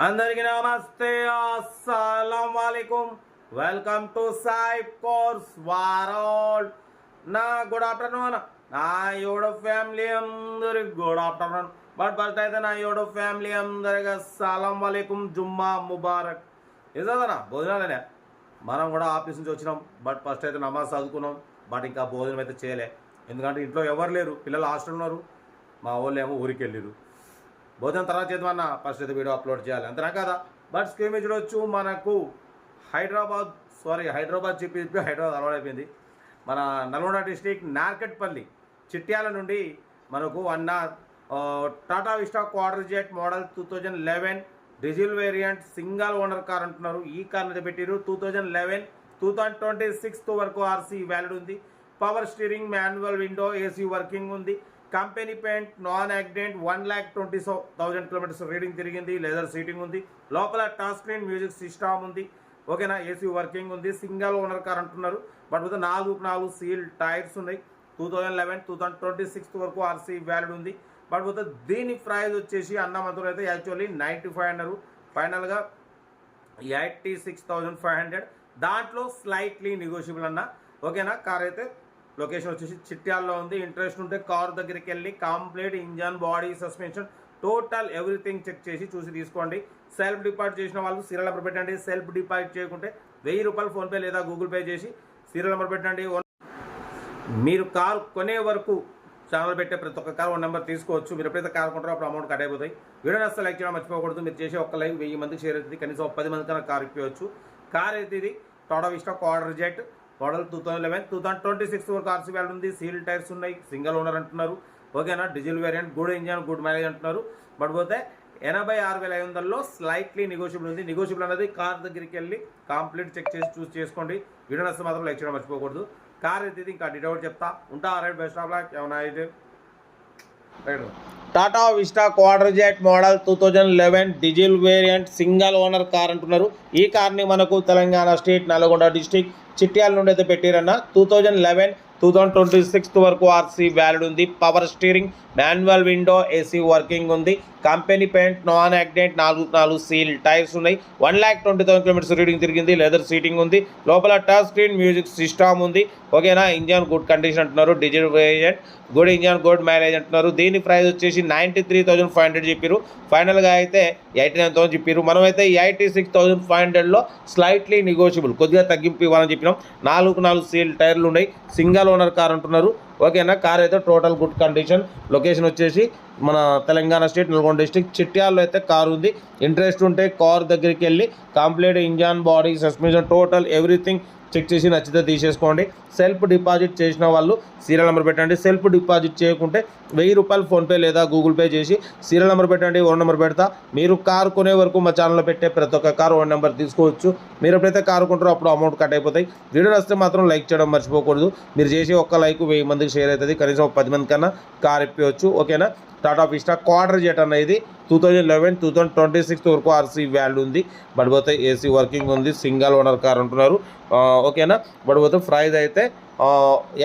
అందరికీ నమస్తే, అస్సలం వాలేకుమ్. Welcome to Sai course world. నా గుడ్ ఆఫ్టర్నూన్. నా యూట్యూబ్ ఫ్యామిలీ అందరికి గుడ్ ఆఫ్టర్నూన్. బట్ ఫస్ట్ అయితే నా యూట్యూబ్ ఫ్యామిలీ అందరికి అస్సలం వాలేకుమ్, జుమ్మా ముబారక్. నిజంగా భోజనాలనే మనం కూడా ఆఫీస్ నుంచి వచ్చినాం. బట్ ఫస్ట్ అయితే నమాజ్ చదువుకున్నాం. బట్ ఇంకా భోజనం అయితే చేయలే, ఎందుకంటే ఇంట్లో ఎవరు లేరు, పిల్లలు హాస్టల్ ఉన్నారు, మా వాళ్ళు ఏమో ఊరికి వెళ్ళారు. భోజనం తర్వాత చేద్దామన్న ఫస్ట్ అయితే వీడియో అప్లోడ్ చేయాలి, అంతేనా కదా. బట్ స్క్రీన్ మీద చూడవచ్చు, మనకు హైదరాబాద్ చెప్పి హైదరాబాద్ అలవాడైపోయింది. మన నల్గొండ డిస్టిక్ నార్కెట్పల్లి చిట్యాల నుండి మనకు Tata Vista quadrajet model 2011 diesel variant single owner car అంటున్నారు. ఈ కార్ని అయితే పెట్టారు. 2011 2026 వరకు ఆర్సీ వ్యాలిడ్ ఉంది. Power steering, manual window, AC working ఉంది. Company paint, non accident, 1,20,000 kilometres reading తిరిగింది. లెదర్ సీటింగ్ ఉంది. లోపల టచ్ స్క్రీన్ మ్యూజిక్ సిస్టమ్ ఉంది. ఓకేనా, ఏసీ వర్కింగ్ ఉంది. సింగల్ ఓనర్ కార్ అంటున్నారు. బట్ 4 సీల్ టైర్స్ ఉన్నాయి. 2011 2026 వరకు ఆర్సీ వ్యాలిడ్ ఉంది. బట్ దీని ప్రైస్ వచ్చేసి అన్నమంతులు అయితే యాక్చువల్లీ 95 అన్నారు. ఫైనల్గా 86,500. దాంట్లో స్లైట్లీ నెగోషియబుల్ అన్న. ఓకేనా, కార్ అయితే లొకేషన్ వచ్చేసి చిట్యాల్లో ఉంది. ఇంట్రెస్ట్ ఉంటే కార్ దగ్గరికి వెళ్ళి complete engine, body, suspension, total everything check చేసి చూసి తీసుకోండి. సెల్ఫ్ డిపాజిట్ చేసిన వాళ్ళు సీరియల్ నెంబర్ పెట్టండి. సెల్ఫ్ డిపాజిట్ చేయకుంటే 1000 రూపాయలు ఫోన్పే లేదా గూగుల్ పే చేసి సీరియల్ నెంబర్ పెట్టండి. మీరు కారు కొనే వరకు ఛానల్ పెట్టే ప్రతి ఒక్క కార్ 1 నెంబర్ తీసుకోవచ్చు. మీరు ఎప్పుడైతే కార్ కొంటారో అప్పుడు అమౌంట్ కట్ అయిపోతాయి. వీడియో నచ్చితే లైక్ చేయడం మర్చిపోకూడదు. మీరు చేసే ఒక్క లైక్ 1000 మందికి షేర్ అవుతుంది. కనీసం 10 మంది కన్నా కార్ ఇప్పవచ్చు. కార్ అయితే ఇది Tata Vista quadrajet model 2011 2026 వరకు ఆర్సీ వ్యాలిడ్ ఉంది. సీల్ టైర్స్ ఉన్నాయి. సింగల్ ఓనర్ అంటున్నారు. ఓకేనా, diesel variant, good engine, good mileage అంటున్నారు. బట్ పోతే 86,500లో స్లైట్లీ నెగోషియబుల్ ఉంది. నెగోషియబుల్ అనేది కార్ దగ్గరికి వెళ్ళి కంప్లీట్ చెక్ చేసి చూస్ చేసుకోండి. వీడియో నచ్చితే మాత్రం లైక్ చేయడం మర్చిపోకూడదు. కార్ అయితే ఇది ఇంకా డీటెయిల్ చెప్తా ఉంటా. Right, best of luck. ఏమైనా అయితే Tata Vista quadrajet model 2011 diesel variant single owner car అంటున్నారు. ఈ కార్ని మనకు తెలంగాణ స్టేట్ నల్గొండ డిస్టిక్ చిట్యాల నుండి అయితే పెట్టారన్న. 2011 2026 వరకు ఆర్సీ వ్యాలిడ్ ఉంది. Power steering, manual window, AC working ఉంది. Company paint, non accident, 4 seal tyres ఉన్నాయి. 1,20,000 కిలోమీటర్స్ రీడింగ్ తిరిగింది. లెదర్ సీటింగ్ ఉంది. లోపల టచ్ స్క్రీన్ మ్యూజిక్ సిస్టమ్ ఉంది. ఓకేనా, ఇంజన్ గుడ్ కండిషన్ అంటున్నారు. Diesel variant, good engine, good mileage అంటున్నారు. దీని ప్రైస్ వచ్చేసి 93,500 చెప్పారు. ఫైనల్గా అయితే 89,000 చెప్పారు. మనమైతే 86,500లో స్లైట్లీ నెగోషియబుల్, కొద్దిగా తగ్గింపు ఇవ్వాలని చెప్పినాం. 4 సీల్ టైర్లు ఉన్నాయి. సింగల్ ఓనర్ కార్ అంటున్నారు. ఓకేనా, కార్ అయితే టోటల్ గుడ్ కండిషన్. లొకేషన్ వచ్చేసి మన తెలంగాణ స్టేట్ నల్గొండ డిస్ట్రిక్ట్ చిట్యాల్లో అయితే కారు ఉంది. ఇంట్రెస్ట్ ఉంటే కార్ దగ్గరికి వెళ్ళి complete engine, body, suspension, total everything check చేసి నచ్చితే తీసేసుకోండి. సెల్ఫ్ డిపాజిట్ చేసిన వాళ్ళు సీరియల్ నెంబర్ పెట్టండి. సెల్ఫ్ డిపాజిట్ చేయకుంటే 1000 రూపాయలు ఫోన్పే లేదా గూగుల్ పే చేసి సీరియల్ నెంబర్ పెట్టండి. 1 నెంబర్ పెడతా. మీరు కారు కొనే వరకు మా ఛానల్లో పెట్టే ప్రతి ఒక్క కారు 1 నెంబర్ తీసుకోవచ్చు. మీరు ఎప్పుడైతే కారు కొంటారో అప్పుడు అమౌంట్ కట్ అయిపోతాయి. వీడియో నచ్చితే మాత్రం లైక్ చేయడం మర్చిపోకూడదు. మీరు చేసే ఒక్క లైక్ 1000 మందికి షేర్ అవుతుంది. కనీసం 10 మంది కన్నా కార్ ఇప్పవచ్చు. ఓకేనా, టాటా విస్టా క్వార్టర్ జెట్ అనేది 2011 2026 వరకు ఆర్సీ వ్యాల్యూ ఉంది. బట్ పోతే ఏసీ వర్కింగ్ ఉంది. సింగల్ ఓనర్ కార్ అంటున్నారు. ఓకేనా, బట్ పోతే ప్రైస్ అయితే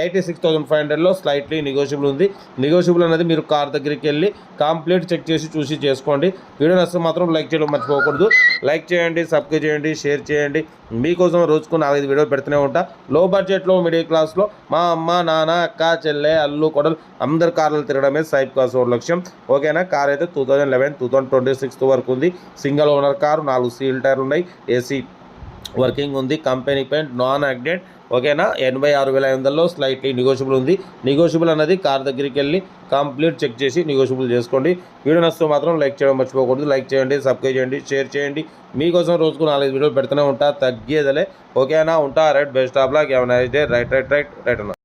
86,500లో స్లైట్లీ నెగోషియబుల్ ఉంది. నెగోషియబుల్ అనేది మీరు కార్ దగ్గరికి వెళ్ళి కంప్లీట్ చెక్ చేసి చూసి చేసుకోండి. వీడియో నచ్చితే మాత్రం లైక్ చేయడం మర్చిపోకూడదు. లైక్ చేయండి, సబ్స్క్రైబ్ చేయండి, షేర్ చేయండి. మీకోసం రోజుకు 4-5 వీడియోలు పెడుతూనే ఉంటా. లో బడ్జెట్లో, మిడిల్ క్లాస్లో మా అమ్మ, నాన్న, అక్క, చెల్లె, అల్లు, కొడలు అందరు కార్లు తిరగడమే సైప్ కాస్ లక్ష్యం. ఓకేనా, కార్ అయితే 2011 2026 వరకు ఉంది. సింగల్ ఓనర్ కారు, 4 సీల్ టైర్లు ఉన్నాయి. ఏసీ వర్కింగ్ ఉంది. Company paint, non accident. ఓకేనా, 86,500లో స్లైట్లీ నెగోషియబుల్ ఉంది. నెగోషియబుల్ అనేది కార్ దగ్గరికి వెళ్ళి కంప్లీట్ చెక్ చేసి నెగోషియబుల్ చేసుకోండి. వీడియో నచ్చితే మాత్రం లైక్ చేయడం మర్చిపోకూడదు. లైక్ చేయండి, సబ్స్క్రైబ్ చేయండి, షేర్ చేయండి. మీకోసం రోజుకు 4-5 వీడియోలు పెడుతూనే ఉంటా, తగ్గేదలే. ఓకేనా, ఉంటా. Right, best of luck. ఏమైనా అయితే రైట్ అన్న.